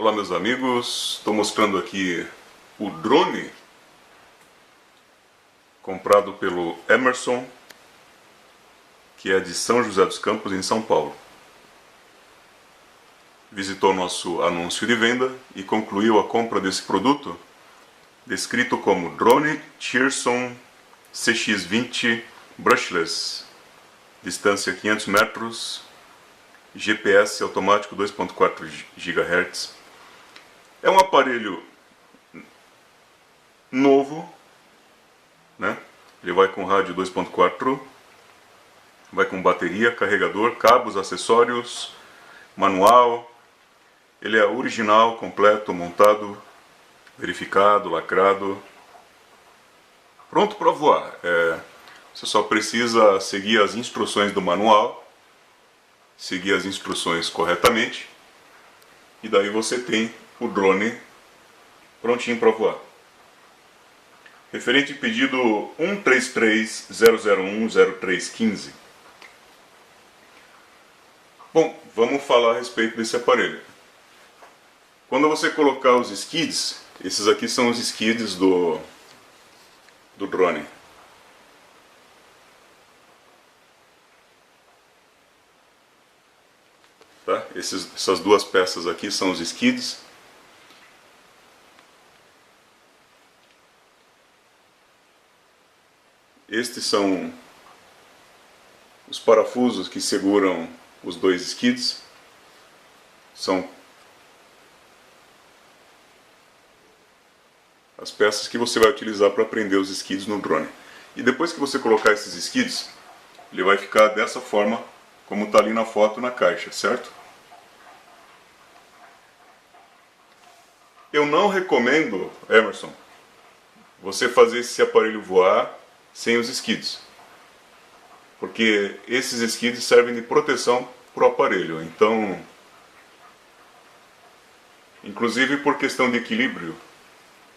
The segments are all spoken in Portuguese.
Olá meus amigos, estou mostrando aqui o drone comprado pelo Emerson, que é de São José dos Campos, em São Paulo. Visitou nosso anúncio de venda e concluiu a compra desse produto, descrito como Drone Cheerson CX20 Brushless, distância 500 metros, GPS automático 2.4 GHz. É um aparelho novo, né? Ele vai com rádio 2.4, vai com bateria, carregador, cabos, acessórios, manual. Ele é original, completo, montado, verificado, lacrado, pronto para voar. Você só precisa seguir as instruções do manual, seguir as instruções corretamente, e daí você tem o drone prontinho para voar. Referente pedido 133.001.0315. Bom, vamos falar a respeito desse aparelho. Quando você colocar os skids, esses aqui são os skids do drone. Tá? Essas duas peças aqui são os skids. Estes são os parafusos que seguram os dois skids. São as peças que você vai utilizar para prender os skids no drone. E depois que você colocar esses skids, ele vai ficar dessa forma, como está ali na foto na caixa, certo? Eu não recomendo, Emerson, você fazer esse aparelho voar sem os skids, porque esses skids servem de proteção para o aparelho. Então, inclusive por questão de equilíbrio,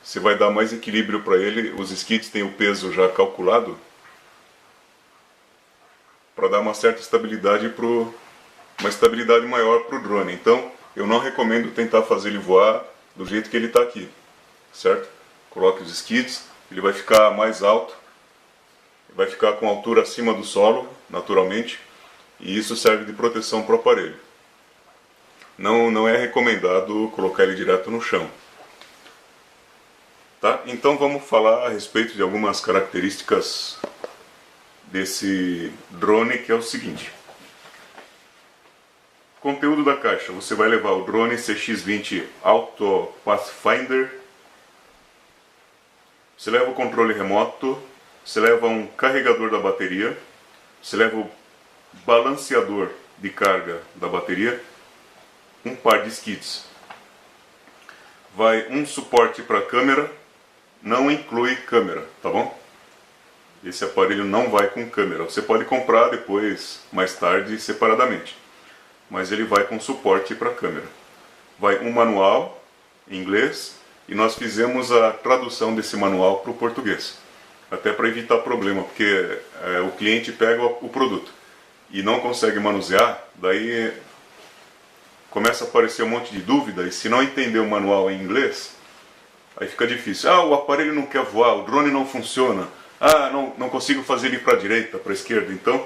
você vai dar mais equilíbrio para ele. Os skids têm o peso já calculado para dar uma certa estabilidade, uma estabilidade maior para o drone. Então, eu não recomendo tentar fazer ele voar do jeito que ele está aqui, certo? Coloque os skids, ele vai ficar mais alto, vai ficar com altura acima do solo, naturalmente, e isso serve de proteção para o aparelho. Não é recomendado colocar ele direto no chão. Tá? Então vamos falar a respeito de algumas características desse drone, que é o seguinte. Conteúdo da caixa: você vai levar o drone CX20 Auto Pathfinder, você leva o controle remoto, você leva um carregador da bateria, você leva o balanceador de carga da bateria, um par de skids. Vai um suporte para câmera, não inclui câmera, tá bom? Esse aparelho não vai com câmera. Você pode comprar depois, mais tarde, separadamente, mas ele vai com suporte para câmera. Vai um manual em inglês, e nós fizemos a tradução desse manual para o português, até para evitar problema, porque o cliente pega o produto e não consegue manusear, daí começa a aparecer um monte de dúvida, e se não entender o manual em inglês, aí fica difícil. O aparelho não quer voar, o drone não funciona, não consigo fazer ele para a direita, para a esquerda. Então,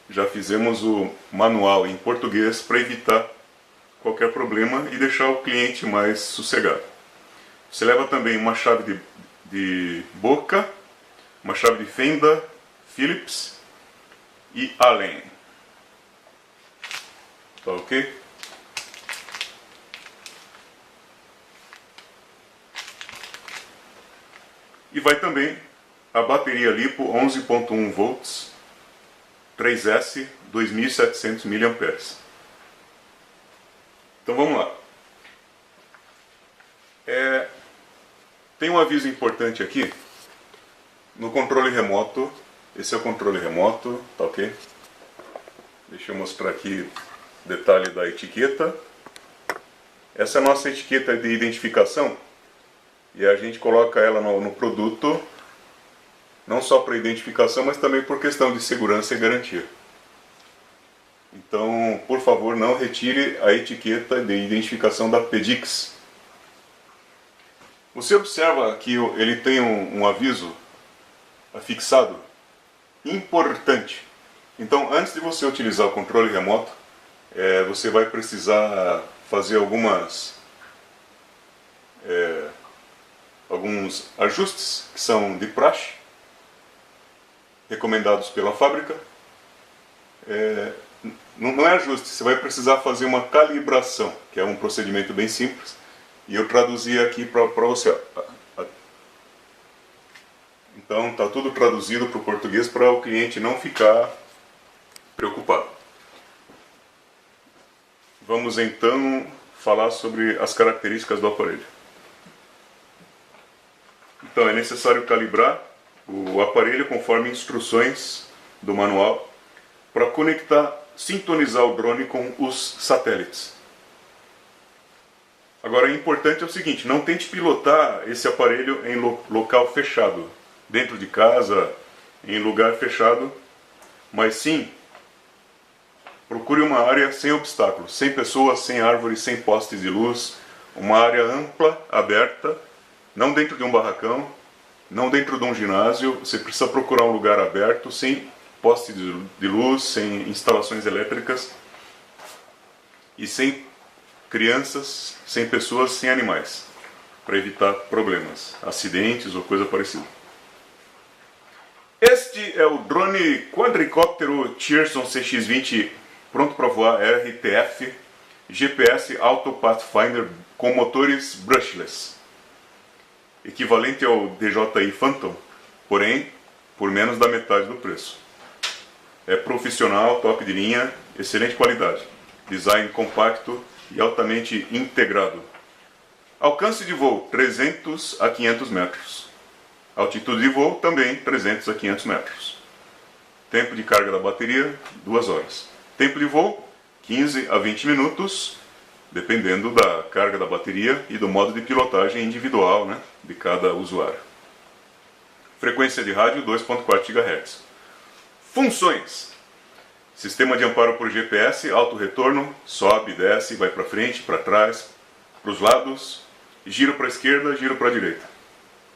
já fizemos o manual em português para evitar qualquer problema e deixar o cliente mais sossegado. Você leva também uma chave de boca, uma chave de fenda Phillips e Allen. Tá ok? E vai também a bateria LiPo 11.1 volts 3S 2700 mAh. Então vamos lá. Tem um aviso importante aqui no controle remoto. Esse é o controle remoto, tá ok? Deixa eu mostrar aqui o detalhe da etiqueta. Essa é a nossa etiqueta de identificação, e a gente coloca ela no produto, não só para identificação, mas também por questão de segurança e garantia. Então, por favor, não retire a etiqueta de identificação da Pedix, Você observa que ele tem um aviso afixado importante. Então, antes de você utilizar o controle remoto, você vai precisar fazer alguns ajustes que são de praxe, recomendados pela fábrica. Não é ajuste, você vai precisar fazer uma calibração, que é um procedimento bem simples, e eu traduzi aqui para você. Então está tudo traduzido para o português para o cliente não ficar preocupado. Vamos então falar sobre as características do aparelho. Então é necessário calibrar o aparelho conforme instruções do manual para sintonizar o drone com os satélites. Agora, o importante é o seguinte, não tente pilotar esse aparelho em local fechado, dentro de casa, em lugar fechado, mas sim, procure uma área sem obstáculos, sem pessoas, sem árvores, sem postes de luz, uma área ampla, aberta, não dentro de um barracão, não dentro de um ginásio. Você precisa procurar um lugar aberto, sem poste de luz, sem instalações elétricas e sem crianças, sem pessoas, sem animais, para evitar problemas, acidentes ou coisa parecida. Este é o drone quadricóptero Tcherson CX-20 pronto para voar RTF GPS Auto Pathfinder com motores brushless, equivalente ao DJI Phantom, porém por menos da metade do preço. É profissional, top de linha, excelente qualidade, design compacto e altamente integrado. Alcance de voo 300 a 500 metros. Altitude de voo também 300 a 500 metros. Tempo de carga da bateria 2 horas. Tempo de voo 15 a 20 minutos, dependendo da carga da bateria e do modo de pilotagem individual, né, de cada usuário. Frequência de rádio 2.4 GHz. Funções: sistema de amparo por GPS, alto retorno, sobe, desce, vai para frente, para trás, para os lados, giro para a esquerda, giro para a direita.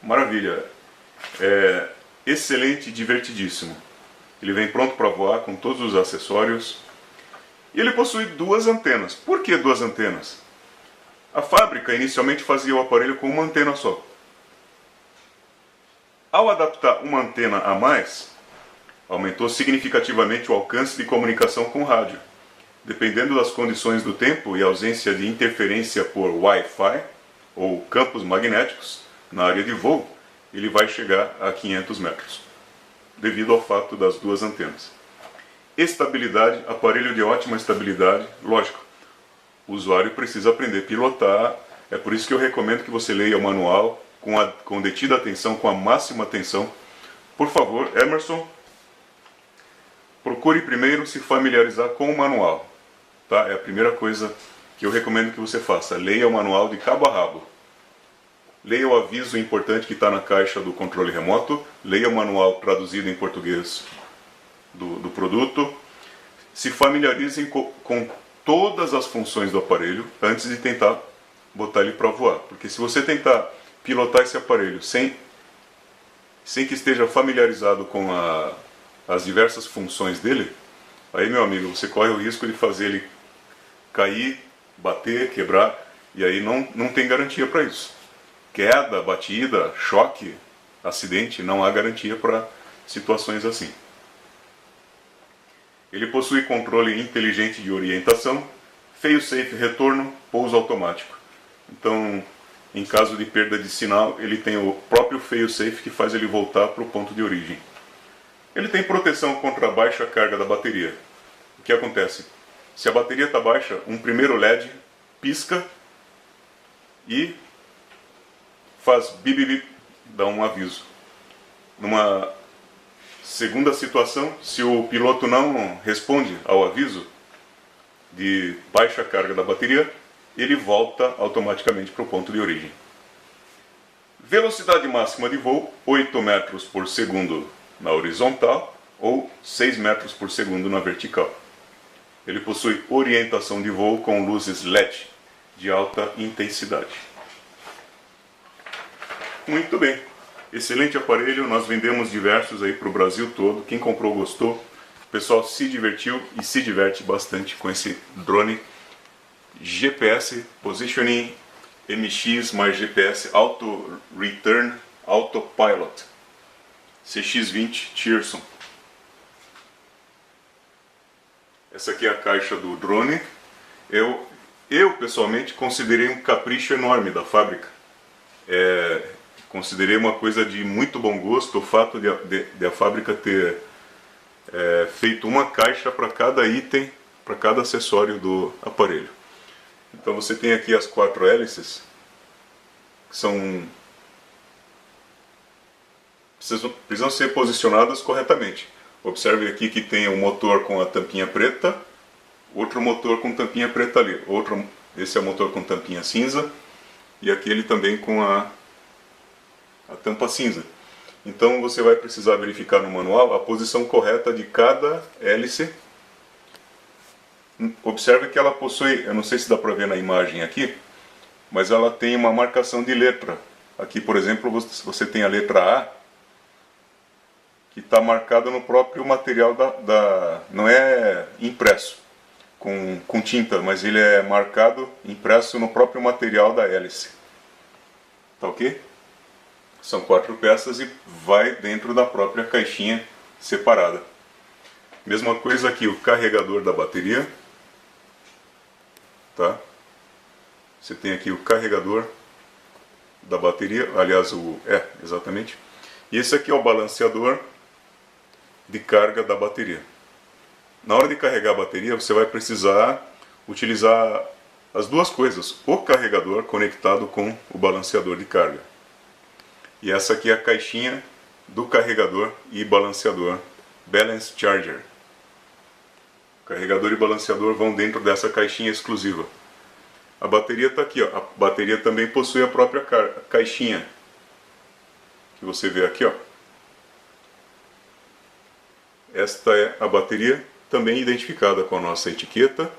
Maravilha! É excelente e divertidíssimo. Ele vem pronto para voar com todos os acessórios. E ele possui 2 antenas. Por que 2 antenas? A fábrica inicialmente fazia o aparelho com uma antena só. Ao adaptar uma antena a mais, aumentou significativamente o alcance de comunicação com rádio. Dependendo das condições do tempo e ausência de interferência por Wi-Fi ou campos magnéticos na área de voo, ele vai chegar a 500 metros, devido ao fato das 2 antenas. Estabilidade, aparelho de ótima estabilidade, lógico, o usuário precisa aprender a pilotar, é por isso que eu recomendo que você leia o manual com detida atenção, com a máxima atenção. Por favor, Emerson, procure primeiro se familiarizar com o manual, tá? É a primeira coisa que eu recomendo que você faça. Leia o manual de cabo a rabo. Leia o aviso importante que está na caixa do controle remoto. Leia o manual traduzido em português do produto. Se familiarizem com todas as funções do aparelho antes de tentar botar ele para voar. Porque se você tentar pilotar esse aparelho sem que esteja familiarizado com as diversas funções dele, aí, meu amigo, você corre o risco de fazer ele cair, bater, quebrar, e aí não tem garantia para isso. Queda, batida, choque, acidente, não há garantia para situações assim. Ele possui controle inteligente de orientação, fail-safe retorno, pouso automático. Então, em caso de perda de sinal, ele tem o próprio fail-safe que faz ele voltar para o ponto de origem. Ele tem proteção contra a baixa carga da bateria. O que acontece? Se a bateria está baixa, um primeiro LED pisca e faz bip bip, dá um aviso. Numa segunda situação, se o piloto não responde ao aviso de baixa carga da bateria, ele volta automaticamente para o ponto de origem. Velocidade máxima de voo, 8 metros por segundo na horizontal ou 6 metros por segundo na vertical. Ele possui orientação de voo com luzes LED de alta intensidade. Muito bem, excelente aparelho, nós vendemos diversos aí para o Brasil todo, quem comprou gostou, o pessoal se divertiu e se diverte bastante com esse drone GPS Positioning MX mais GPS Auto Return Autopilot CX-20 Tierson. Essa aqui é a caixa do drone. Eu pessoalmente considerei um capricho enorme da fábrica. Considerei uma coisa de muito bom gosto o fato de a fábrica ter feito uma caixa para cada item, para cada acessório do aparelho. Então você tem aqui as 4 hélices, que precisam ser posicionadas corretamente. Observe aqui que tem um motor com a tampinha preta, outro motor com tampinha preta ali, esse é o motor com tampinha cinza, e aquele também com a tampa cinza. Então você vai precisar verificar no manual a posição correta de cada hélice. Observe que ela possui, eu não sei se dá para ver na imagem aqui, mas ela tem uma marcação de letra. Aqui, por exemplo, você tem a letra A, que está marcada no próprio material não é impresso com tinta, mas ele é marcado, impresso no próprio material da hélice. Tá ok? São 4 peças e vai dentro da própria caixinha separada. Mesma coisa aqui, o carregador da bateria. Tá? Você tem aqui o carregador da bateria, aliás, exatamente. E esse aqui é o balanceador de carga da bateria. Na hora de carregar a bateria, você vai precisar utilizar as duas coisas, o carregador conectado com o balanceador de carga. E essa aqui é a caixinha do carregador e balanceador, Balance Charger. Carregador e balanceador vão dentro dessa caixinha exclusiva. A bateria está aqui, ó. A bateria também possui a própria caixinha, que você vê aqui, ó. Esta é a bateria, também identificada com a nossa etiqueta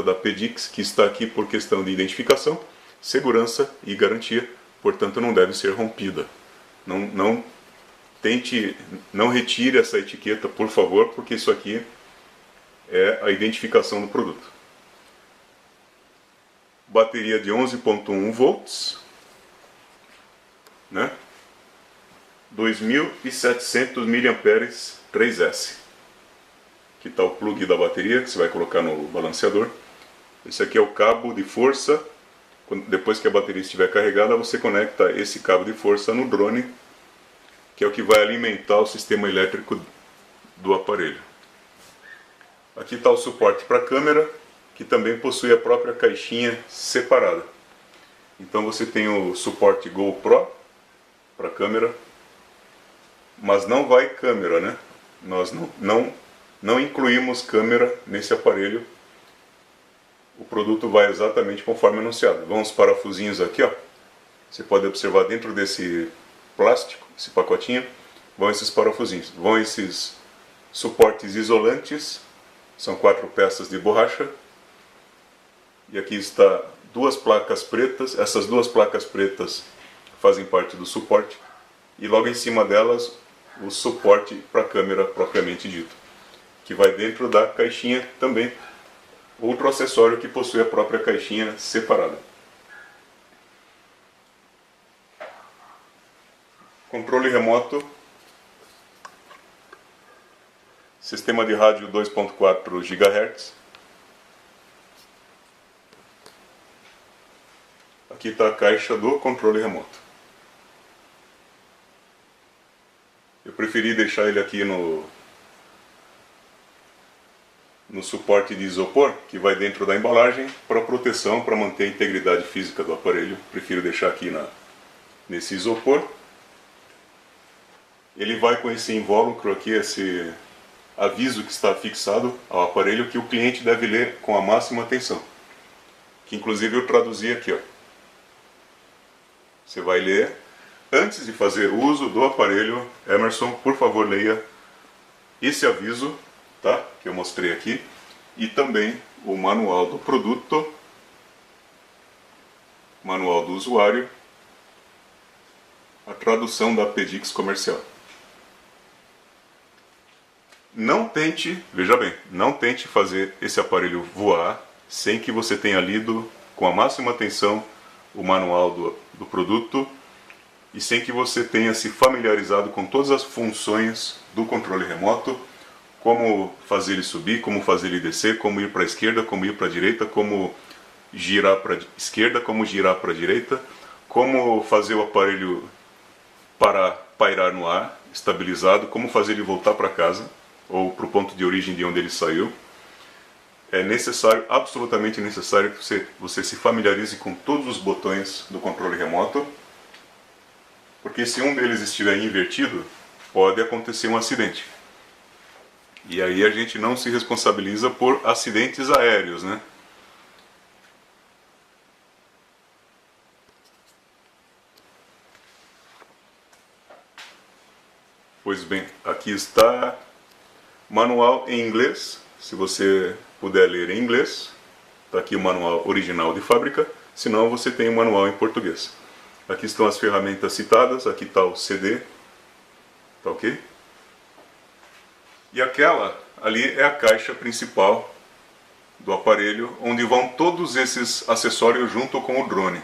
da Pedix, que está aqui por questão de identificação, segurança e garantia, portanto não deve ser rompida. Não retire essa etiqueta, por favor, porque isso aqui é a identificação do produto. Bateria de 11.1 volts, né? 2.700 mAh 3S. Aqui está o plug da bateria que você vai colocar no balanceador. Esse aqui é o cabo de força. Depois que a bateria estiver carregada, você conecta esse cabo de força no drone, que é o que vai alimentar o sistema elétrico do aparelho. Aqui está o suporte para a câmera, que também possui a própria caixinha separada. Então você tem o suporte GoPro para a câmera, mas não vai câmera, né? Nós não incluímos câmera nesse aparelho. O produto vai exatamente conforme anunciado. Vão os parafusinhos aqui, ó. Você pode observar dentro desse plástico, esse pacotinho, vão esses parafusinhos. Vão esses suportes isolantes, são 4 peças de borracha. E aqui está 2 placas pretas. Essas 2 placas pretas fazem parte do suporte. E logo em cima delas, o suporte para a câmera propriamente dito, que vai dentro da caixinha também. Outro acessório que possui a própria caixinha separada. Controle remoto. Sistema de rádio 2.4 GHz. Aqui está a caixa do controle remoto. Eu preferi deixar ele aqui no suporte de isopor, que vai dentro da embalagem, para proteção, para manter a integridade física do aparelho. Prefiro deixar aqui nesse isopor. Ele vai com esse invólucro aqui, esse aviso que está fixado ao aparelho, que o cliente deve ler com a máxima atenção. Que inclusive eu traduzi aqui, ó. Você vai ler. Antes de fazer uso do aparelho, Emerson, por favor, leia esse aviso, tá? Que eu mostrei aqui, e também o manual do produto, manual do usuário a tradução da Pedix comercial. Não tente, veja bem, não tente fazer esse aparelho voar sem que você tenha lido com a máxima atenção o manual do produto e sem que você tenha se familiarizado com todas as funções do controle remoto, como fazer ele subir, como fazer ele descer, como ir para a esquerda, como ir para a direita, como girar para a esquerda, como girar para a direita, como fazer o aparelho pairar no ar, estabilizado, como fazer ele voltar para casa ou para o ponto de origem de onde ele saiu. É necessário, absolutamente necessário, que você se familiarize com todos os botões do controle remoto, porque se um deles estiver invertido, pode acontecer um acidente. E aí a gente não se responsabiliza por acidentes aéreos, né? Pois bem, aqui está manual em inglês, se você puder ler em inglês. Está aqui o manual original de fábrica, senão você tem o manual em português. Aqui estão as ferramentas citadas, aqui está o CD, tá ok? E aquela ali é a caixa principal do aparelho, onde vão todos esses acessórios junto com o drone.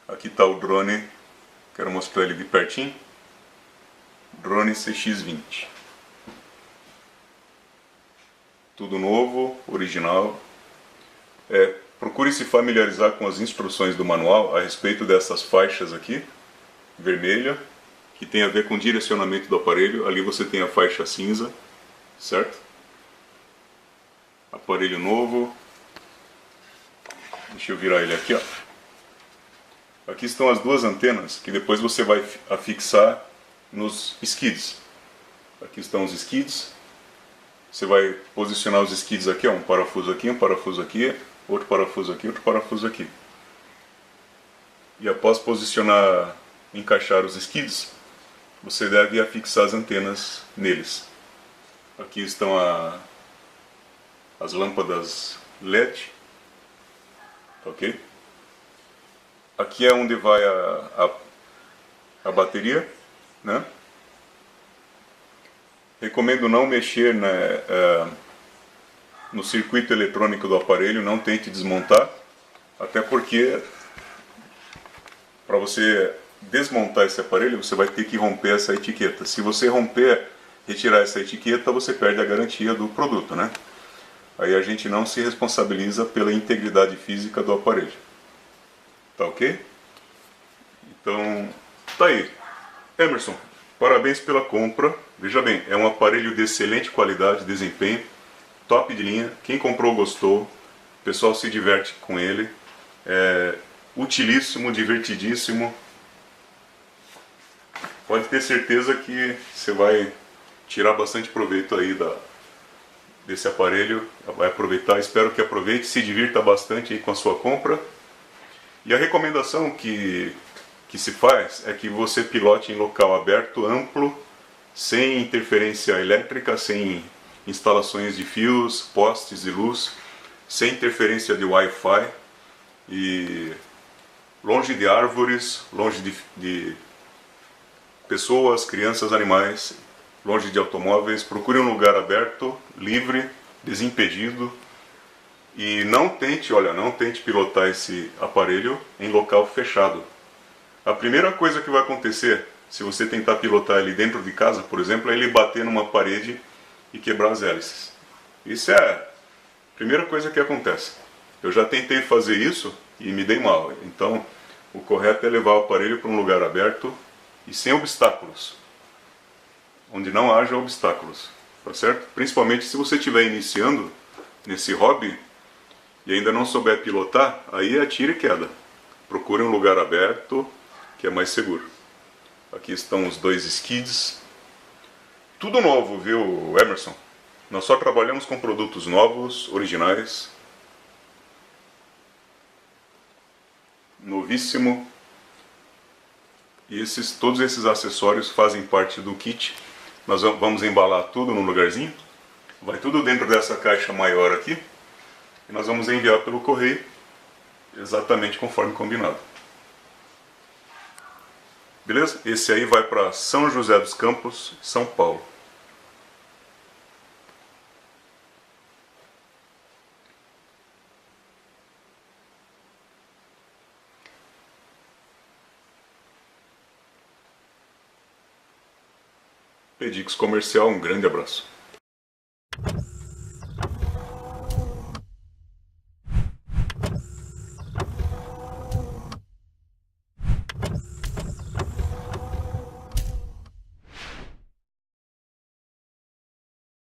Aqui está o drone, quero mostrar ele de pertinho. Drone CX-20. Tudo novo, original. Procure se familiarizar com as instruções do manual a respeito dessas faixas aqui, vermelha, que tem a ver com o direcionamento do aparelho. Ali você tem a faixa cinza, certo? Aparelho novo. Deixa eu virar ele aqui, ó. Aqui estão as duas antenas que depois você vai afixar nos skids. Aqui estão os skids. Você vai posicionar os skids aqui, ó, um parafuso aqui, outro parafuso aqui, outro parafuso aqui. E após posicionar, encaixar os skids, você deve afixar as antenas neles. Aqui estão as lâmpadas LED, ok? Aqui é onde vai a bateria, né? Recomendo não mexer, né, no circuito eletrônico do aparelho, não tente desmontar, até porque para você desmontar esse aparelho você vai ter que romper essa etiqueta. Se você retirar essa etiqueta, você perde a garantia do produto, né? Aí a gente não se responsabiliza pela integridade física do aparelho. Tá ok? Então, tá aí. Emerson, parabéns pela compra. Veja bem, é um aparelho de excelente qualidade, desempenho, top de linha. Quem comprou gostou, o pessoal se diverte com ele. É utilíssimo, divertidíssimo. Pode ter certeza que você vai tirar bastante proveito aí desse aparelho. Vai aproveitar, espero que aproveite, se divirta bastante aí com a sua compra. E a recomendação que se faz é que você pilote em local aberto, amplo, sem interferência elétrica, sem instalações de fios, postes de luz, sem interferência de Wi-Fi e longe de árvores, longe de pessoas, crianças, animais, longe de automóveis. Procure um lugar aberto, livre, desimpedido e não tente pilotar esse aparelho em local fechado. A primeira coisa que vai acontecer se você tentar pilotar ele dentro de casa, por exemplo, é ele bater numa parede e quebrar as hélices. Isso é a primeira coisa que acontece. Eu já tentei fazer isso e me dei mal. Então, o correto é levar o aparelho para um lugar aberto e sem obstáculos. Onde não haja obstáculos, tá certo? Principalmente se você estiver iniciando nesse hobby e ainda não souber pilotar, aí é tiro e queda. Procure um lugar aberto que é mais seguro. Aqui estão os dois skids. Tudo novo, viu, Emerson? Nós só trabalhamos com produtos novos, originais. Novíssimo. E todos esses acessórios fazem parte do kit. Nós vamos embalar tudo num lugarzinho. Vai tudo dentro dessa caixa maior aqui. E nós vamos enviar pelo correio exatamente conforme combinado. Beleza? Esse aí vai para São José dos Campos, São Paulo. Pedix Comercial, um grande abraço.